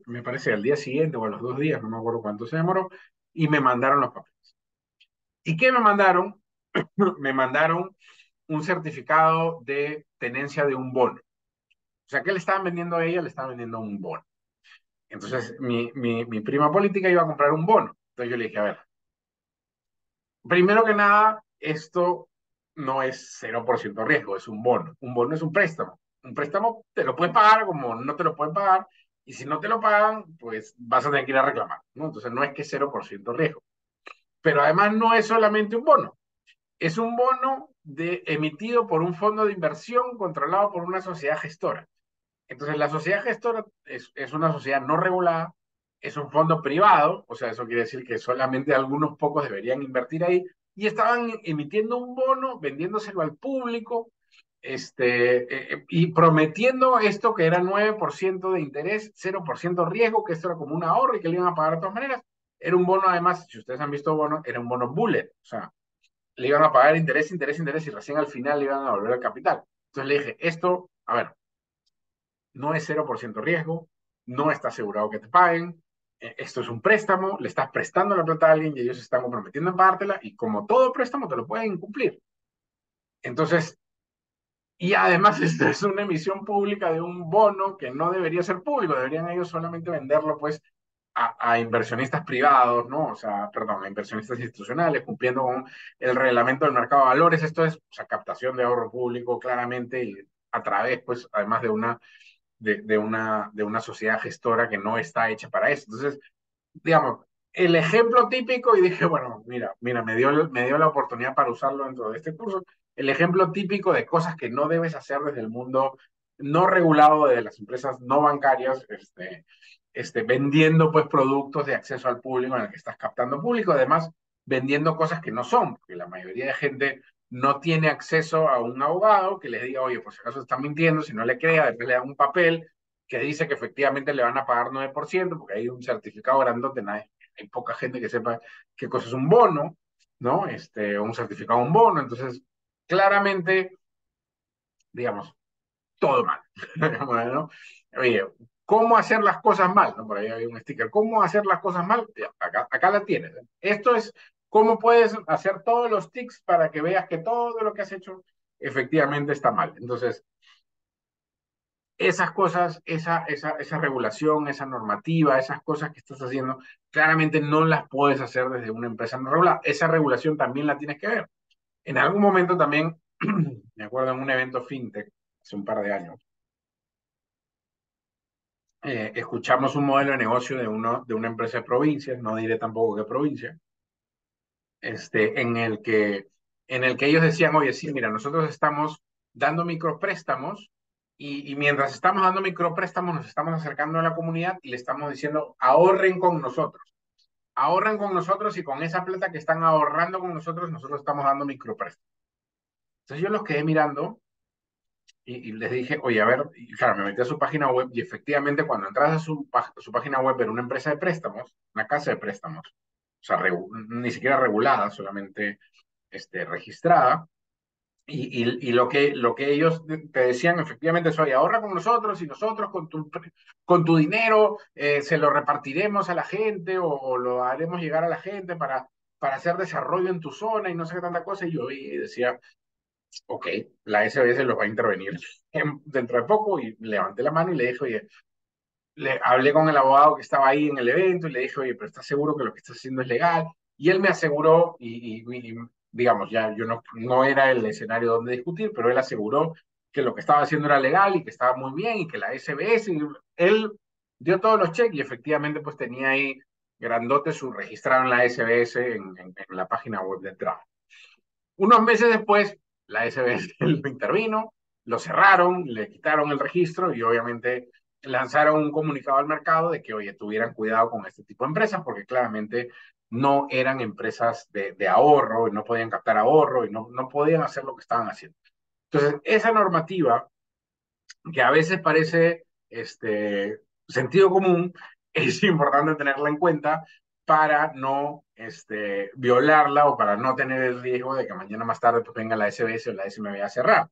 me parece, al día siguiente o a los 2 días, no me acuerdo cuánto se demoró, y me mandaron los papeles. ¿Y qué me mandaron? Me mandaron un certificado de tenencia de un bono. O sea, ¿qué le estaban vendiendo a ella? Le estaban vendiendo un bono. Entonces, mi prima política iba a comprar un bono. Entonces yo le dije, a ver, primero que nada, esto no es 0% riesgo, es un bono. Un bono es un préstamo. Un préstamo te lo puedes pagar como no te lo pueden pagar, y si no te lo pagan, pues vas a tener que ir a reclamar, ¿no? Entonces no es que es 0% riesgo. Pero además no es solamente un bono, es un bono emitido por un fondo de inversión controlado por una sociedad gestora. Entonces, la sociedad gestora es una sociedad no regulada, es un fondo privado, o sea, eso quiere decir que solamente algunos pocos deberían invertir ahí, y estaban emitiendo un bono, vendiéndoselo al público, y prometiendo esto que era 9% de interés, 0% riesgo, que esto era como un ahorro y que le iban a pagar de todas maneras. Era un bono, además, si ustedes han visto bono, era un bono bullet, o sea, le iban a pagar interés, interés, interés, y recién al final le iban a volver al capital. Entonces le dije, esto, a ver, no es 0% riesgo, no está asegurado que te paguen, esto es un préstamo, le estás prestando la plata a alguien y ellos se están comprometiendo en pagártela y como todo préstamo te lo pueden cumplir. Entonces, y además esto es una emisión pública de un bono que no debería ser público, deberían ellos solamente venderlo pues a inversionistas privados, ¿no? O sea, perdón, a inversionistas institucionales, cumpliendo con el reglamento del mercado de valores. Esto es, o sea, captación de ahorro público claramente y a través, pues, además de una sociedad gestora que no está hecha para eso. Entonces, digamos, el ejemplo típico, y dije, bueno, mira, me dio la oportunidad para usarlo dentro de este curso, el ejemplo típico de cosas que no debes hacer desde el mundo no regulado de las empresas no bancarias, vendiendo pues productos de acceso al público en el que estás captando público, además vendiendo cosas que no son, porque la mayoría de gente no tiene acceso a un abogado que les diga, oye, por si acaso están mintiendo, si no le crea, después le dan un papel que dice que efectivamente le van a pagar 9%, porque hay un certificado grandote, hay poca gente que sepa qué cosa es un bono, ¿no? Un certificado, un bono, entonces claramente, digamos, todo mal, ¿no? Oye, ¿cómo hacer las cosas mal? ¿No? Por ahí hay un sticker, ¿cómo hacer las cosas mal? Ya, acá la tienes. Esto es cómo puedes hacer todos los tics para que veas que todo lo que has hecho efectivamente está mal. Entonces, esas cosas, esa regulación, esa normativa, esas cosas que estás haciendo, claramente no las puedes hacer desde una empresa no regulada. Esa regulación también la tienes que ver. En algún momento también, me acuerdo en un evento fintech, hace un par de años, escuchamos un modelo de negocio de una empresa de provincias, no diré tampoco qué provincia, en el que ellos decían, oye, sí, mira, nosotros estamos dando micropréstamos y mientras estamos dando micropréstamos nos estamos acercando a la comunidad y le estamos diciendo, ahorren con nosotros y con esa plata que están ahorrando con nosotros, nosotros estamos dando micropréstamos. Entonces yo los quedé mirando y les dije, oye, a ver, y claro, me metí a su página web y efectivamente cuando entras a su página web era una empresa de préstamos, una casa de préstamos, o sea, ni siquiera regulada, solamente registrada, y lo que ellos te decían efectivamente es, oye, ahorra con nosotros y nosotros con tu dinero se lo repartiremos a la gente o lo haremos llegar a la gente para hacer desarrollo en tu zona y no sé qué tanta cosa. Y yo decía, ok, la SBS lo va a intervenir dentro de poco y levanté la mano y le dije, oye, le hablé con el abogado que estaba ahí en el evento y le dije, oye, pero ¿estás seguro que lo que estás haciendo es legal? Y él me aseguró, digamos, ya yo no era el escenario donde discutir, pero él aseguró que lo que estaba haciendo era legal y que estaba muy bien y que la SBS, y él dio todos los cheques y efectivamente pues tenía ahí grandote su registrado en la SBS en la página web de entrada. Unos meses después, la SBS lo intervino, lo cerraron, le quitaron el registro y obviamente lanzaron un comunicado al mercado de que, oye, tuvieran cuidado con este tipo de empresas porque claramente no eran empresas de ahorro y no podían captar ahorro y no podían hacer lo que estaban haciendo. Entonces, esa normativa que a veces parece sentido común, es importante tenerla en cuenta para no violarla o para no tener el riesgo de que mañana más tarde pues, venga la SBS o la SMB a cerrar.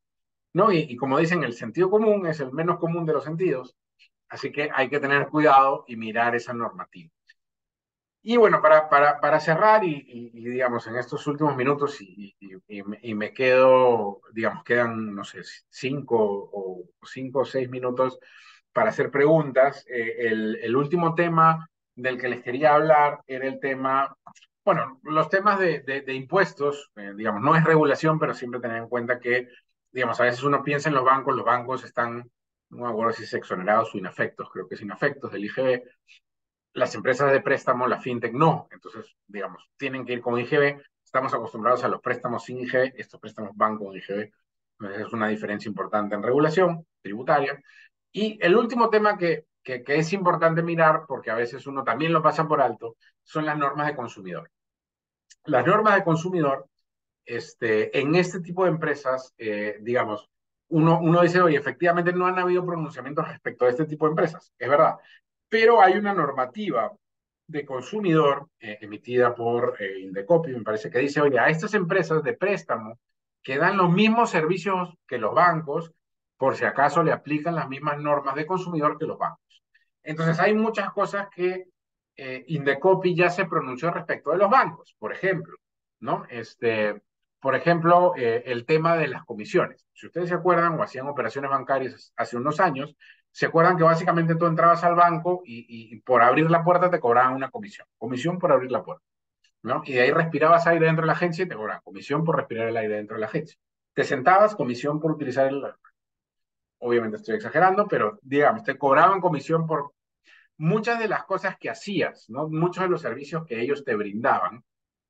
¿No? Y como dicen, el sentido común es el menos común de los sentidos, así que hay que tener cuidado y mirar esa normativa. Y bueno, para cerrar digamos, en estos últimos minutos y me quedo, digamos, quedan, no sé, 5 o 6 minutos para hacer preguntas. El último tema del que les quería hablar era el tema, bueno, los temas de impuestos, digamos, no es regulación, pero siempre tener en cuenta que, digamos, a veces uno piensa en los bancos están, no me acuerdo si es exonerados o inafectos, creo que es inafectos del IGB, las empresas de préstamo, la fintech no. Entonces, digamos, tienen que ir con IGB. Estamos acostumbrados a los préstamos sin IGB, estos préstamos van con IGB. Entonces, es una diferencia importante en regulación tributaria. Y el último tema que es importante mirar, porque a veces uno también lo pasa por alto, son las normas de consumidor. Las normas de consumidor, en este tipo de empresas, digamos, uno dice, oye, efectivamente no han habido pronunciamientos respecto a este tipo de empresas, es verdad, pero hay una normativa de consumidor emitida por Indecopi, me parece que dice, oye, a estas empresas de préstamo que dan los mismos servicios que los bancos, por si acaso le aplican las mismas normas de consumidor que los bancos. Entonces hay muchas cosas que Indecopi ya se pronunció respecto de los bancos, por ejemplo, ¿no? Por ejemplo, el tema de las comisiones. Si ustedes se acuerdan o hacían operaciones bancarias hace unos años, se acuerdan que básicamente tú entrabas al banco y por abrir la puerta te cobraban una comisión. Comisión por abrir la puerta, ¿no? Y de ahí respirabas aire dentro de la agencia y te cobraban comisión por respirar el aire dentro de la agencia. Te sentabas, comisión por utilizar el... Obviamente estoy exagerando, pero digamos, te cobraban comisión por muchas de las cosas que hacías, ¿no? Muchos de los servicios que ellos te brindaban,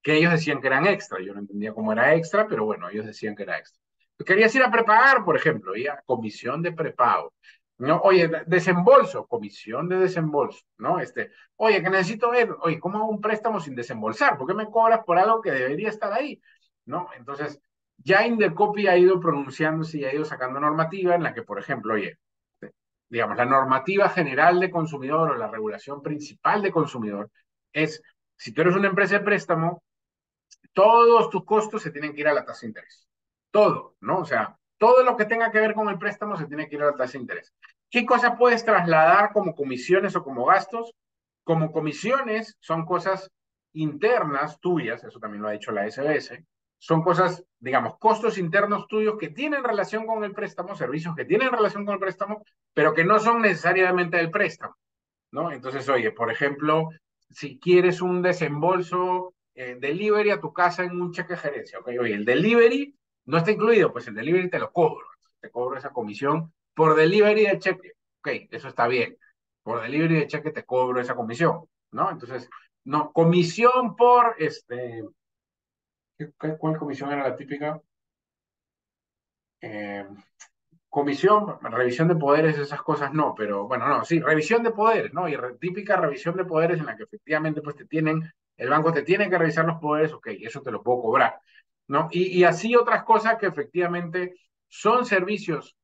que ellos decían que eran extra. Yo no entendía cómo era extra, pero bueno, ellos decían que era extra. Querías ir a prepagar, por ejemplo, y a comisión de prepago. No, oye, desembolso, comisión de desembolso, ¿no? Oye, que necesito ver, oye, ¿cómo hago un préstamo sin desembolsar? ¿Por qué me cobras por algo que debería estar ahí? ¿No? Entonces, ya Indecopi ha ido pronunciándose y ha ido sacando normativa en la que, por ejemplo, oye, digamos, la normativa general de consumidor o la regulación principal de consumidor es, si tú eres una empresa de préstamo, todos tus costos se tienen que ir a la tasa de interés. Todo, ¿no? O sea, todo lo que tenga que ver con el préstamo se tiene que ir a la tasa de interés. ¿Qué cosas puedes trasladar como comisiones o como gastos? Como comisiones son cosas internas tuyas, eso también lo ha dicho la SBS, son cosas, digamos, costos internos tuyos que tienen relación con el préstamo, servicios que tienen relación con el préstamo, pero que no son necesariamente del préstamo, ¿no? Entonces, oye, por ejemplo, si quieres un desembolso delivery a tu casa en un cheque de gerencia, ¿ok? Oye, el delivery no está incluido, pues el delivery te lo cobro, te cobro esa comisión por delivery de cheque, ok, eso está bien, por delivery de cheque te cobro esa comisión, ¿no? Entonces, no, comisión por, ¿cuál comisión era la típica? Eh, Comisión, revisión de poderes, esas cosas no, pero bueno, no, sí, revisión de poderes, ¿no? Y típica revisión de poderes en la que efectivamente pues el banco te tiene que revisar los poderes, ok, eso te lo puedo cobrar, ¿no? Y así otras cosas que efectivamente son servicios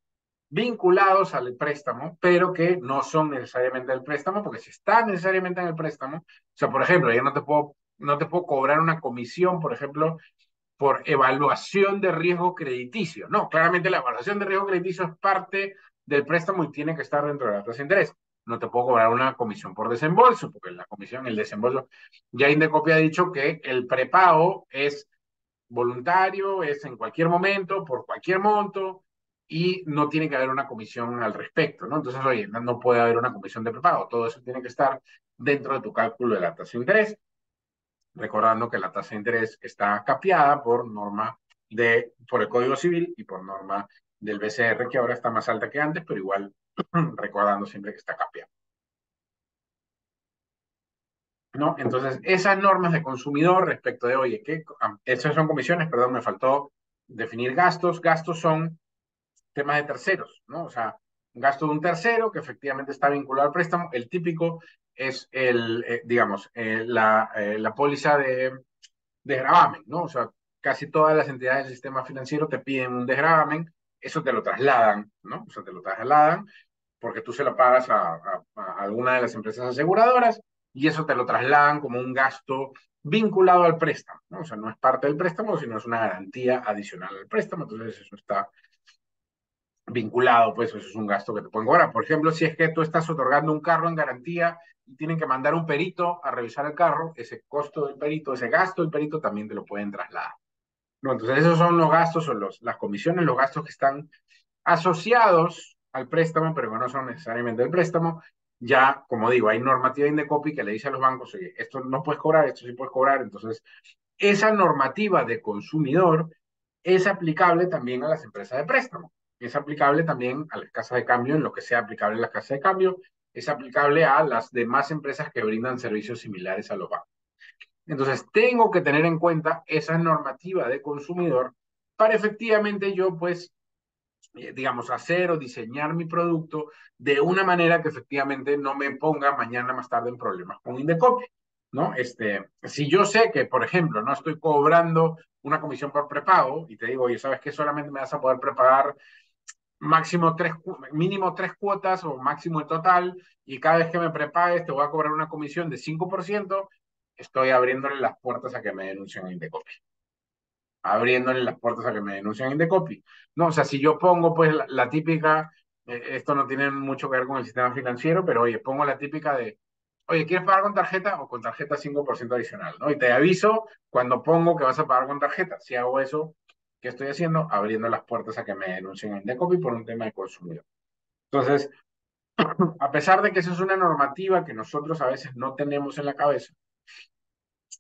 vinculados al préstamo, pero que no son necesariamente del préstamo, porque si está necesariamente en el préstamo, o sea, por ejemplo, yo no te puedo cobrar una comisión, por ejemplo, por evaluación de riesgo crediticio. No, claramente la evaluación de riesgo crediticio es parte del préstamo y tiene que estar dentro de la tasa de interés. No te puedo cobrar una comisión por desembolso, porque la comisión, el desembolso, ya Indecopi ha dicho que el prepago es voluntario, es en cualquier momento, por cualquier monto, y no tiene que haber una comisión al respecto, ¿no? Entonces, oye, no puede haber una comisión de prepago, todo eso tiene que estar dentro de tu cálculo de la tasa de interés, recordando que la tasa de interés está capeada por el Código Civil y por norma del BCR, que ahora está más alta que antes, pero igual recordando siempre que está capeada. ¿No? Entonces, esas normas de consumidor respecto de, oye, esas son comisiones, perdón, me faltó definir gastos. Gastos son temas de terceros, ¿no? O sea, un gasto de un tercero que efectivamente está vinculado al préstamo. El típico es digamos, la póliza de gravamen, ¿no? O sea, casi todas las entidades del sistema financiero te piden un desgravamen, eso te lo trasladan, ¿no? O sea, te lo trasladan porque tú se lo pagas a alguna de las empresas aseguradoras y eso te lo trasladan como un gasto vinculado al préstamo, ¿no? O sea, no es parte del préstamo, sino es una garantía adicional al préstamo, entonces eso está vinculado, pues eso es un gasto que te pueden cobrar. Por ejemplo, si es que tú estás otorgando un carro en garantía y tienen que mandar un perito a revisar el carro, ese costo del perito, ese gasto del perito también te lo pueden trasladar. No, entonces esos son los gastos o las comisiones, los gastos que están asociados al préstamo, pero que no son necesariamente el préstamo. Ya, como digo, hay normativa Indecopi que le dice a los bancos, oye, esto no puedes cobrar, esto sí puedes cobrar. Entonces, esa normativa de consumidor es aplicable también a las empresas de préstamo, es aplicable también a las casas de cambio, en lo que sea aplicable a las casas de cambio, es aplicable a las demás empresas que brindan servicios similares a los bancos. Entonces, tengo que tener en cuenta esa normativa de consumidor para efectivamente yo, pues, digamos, hacer o diseñar mi producto de una manera que efectivamente no me ponga mañana más tarde en problemas con Indecopi, ¿no? Si yo sé que, por ejemplo, no estoy cobrando una comisión por prepago y te digo, oye, ¿sabes qué? Solamente me vas a poder prepagar mínimo tres cuotas o máximo el total y cada vez que me prepagues te voy a cobrar una comisión de 5%, estoy abriéndole las puertas a que me denuncien a Indecopi, abriéndole las puertas a que me denuncien Indecopi. No, o sea, si yo pongo pues la típica, esto no tiene mucho que ver con el sistema financiero, pero oye, pongo la típica de, oye, ¿quieres pagar con tarjeta o con tarjeta 5% adicional? ¿No? Y te aviso cuando pongo que vas a pagar con tarjeta. Si hago eso, ¿qué estoy haciendo? Abriendo las puertas a que me denuncien a Indecopi por un tema de consumidor. Entonces, a pesar de que eso es una normativa que nosotros a veces no tenemos en la cabeza,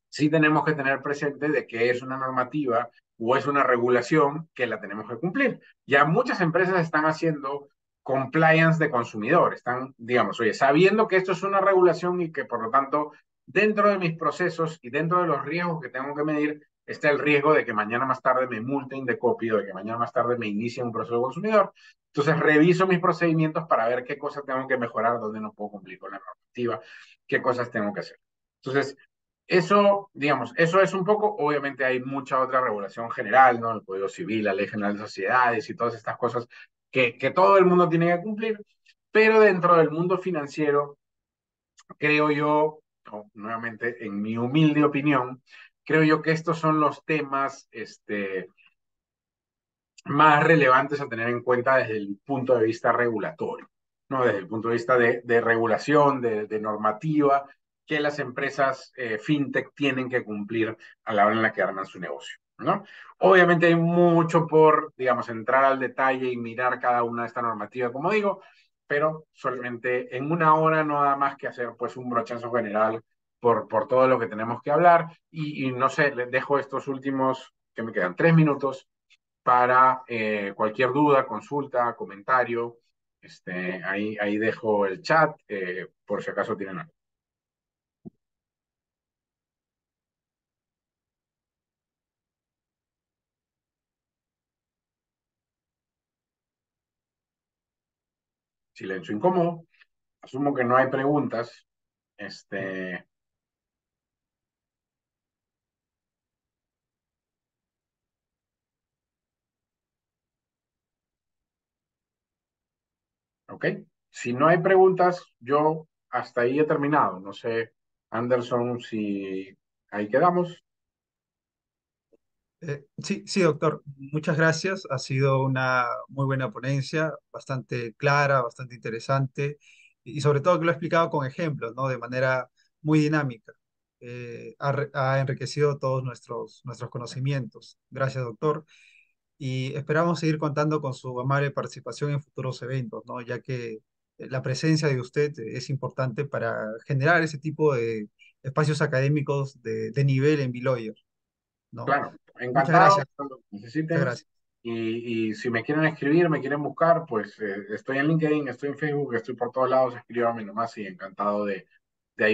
sí tenemos que tener presente de que es una normativa o es una regulación que la tenemos que cumplir. Ya muchas empresas están haciendo compliance de consumidor, están, digamos, oye, sabiendo que esto es una regulación y que por lo tanto dentro de mis procesos y dentro de los riesgos que tengo que medir está el riesgo de que mañana más tarde me multen de copio, de que mañana más tarde me inicie un proceso de consumidor. Entonces reviso mis procedimientos para ver qué cosas tengo que mejorar, dónde no puedo cumplir con la normativa, qué cosas tengo que hacer. Entonces, eso, digamos, eso es un poco, obviamente hay mucha otra regulación general, ¿no? El Código Civil, la Ley General de Sociedades y todas estas cosas que todo el mundo tiene que cumplir, pero dentro del mundo financiero, creo yo, nuevamente, en mi humilde opinión, creo yo que estos son los temas más relevantes a tener en cuenta desde el punto de vista regulatorio, ¿no? Desde el punto de vista de regulación, de normativa, que las empresas fintech tienen que cumplir a la hora en la que arman su negocio, ¿no? Obviamente hay mucho por, digamos, entrar al detalle y mirar cada una de estas normativas, como digo, pero solamente en una hora no da más que hacer pues un brochazo general por todo lo que tenemos que hablar y no sé, les dejo estos últimos, que me quedan 3 minutos, para cualquier duda, consulta, comentario. Ahí dejo el chat por si acaso tienen algo. Silencio incómodo. Asumo que no hay preguntas. Este, ok. Si no hay preguntas, yo hasta ahí he terminado. No sé, Anderson, si ahí quedamos. Sí, sí, doctor. Muchas gracias. Ha sido una muy buena ponencia, bastante clara, bastante interesante y sobre todo que lo ha explicado con ejemplos, ¿no? De manera muy dinámica. Ha enriquecido todos nuestros conocimientos. Gracias, doctor. Y esperamos seguir contando con su amable participación en futuros eventos, ¿no? Ya que la presencia de usted es importante para generar ese tipo de espacios académicos de nivel en Biloyer, ¿no? Claro, Muchas encantado gracias. cuando Muchas necesiten. gracias. Y si me quieren escribir, me quieren buscar, pues estoy en LinkedIn, estoy en Facebook, estoy por todos lados, escríbanme nomás y encantado de ayudar.